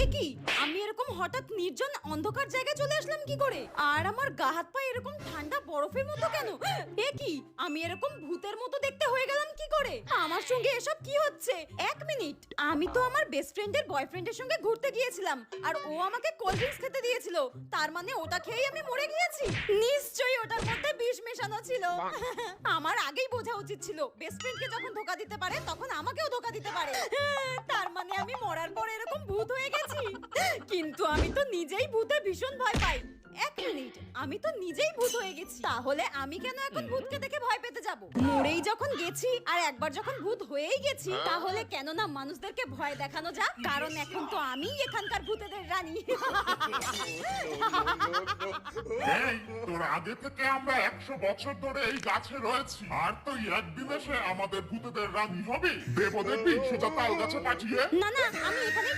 একি আমি এরকম হঠাৎ নির্জন অন্ধকার জায়গায় চলে আসলাম কি করে? আর আমার গা হাত পা এরকম ঠান্ডা বরফের মতো কেন? একি আমি এরকম ভূতের মতো দেখতে হয়ে গেলাম কি করে? আমার সঙ্গে এসব কি হচ্ছে? এক মিনিট, আমি তো আমার বেস্ট ফ্রেন্ডের বয়ফ্রেন্ডের সঙ্গে ঘুরতে গিয়েছিলাম আর ও আমাকে কোল্ড ড্রিঙ্কস খেতে দিয়েছিল। তার মানে ওটা খেয়েই আমি মরে গিয়েছি? নিশ্চয়ই ওটার মধ্যে বিষ মেশানো ছিল। আমার আগেই বোঝা উচিত ছিল বেস্ট ফ্রেন্ডকে যখন ধোকা দিতে পারে তখন আমাকেও ধোকা দিতে পারে। তার মানে আমি মরার পর এরকম ভূত হয়ে গেছি। কিন্তু আমি তো নিজেই ভূতে ভীষণ ভয় পাই। এক মিনিট, আমি তো নিজেই ভূত হয়ে গেছি, তাহলে আমি কেন এখন ভূতকে দেখে ভয় পেতে যাব? মরেই যখন গেছি আর একবার যখন ভূত হয়েই গেছি, তাহলে কেন না মানুষদেরকে ভয় দেখানো যাক, কারণ এখন তো আমিই এখানকার ভূতেদের রানী। এই তোর আগে থেকে আমরা 100 বছর ধরে এই গাছে রয়েছি, আর তুই একদিন এসে আমাদের ভূতেদের রানী হবি? দেবদেবী সোজা তাল গাছে পাঠিয়ে। না না, আমি এখানেই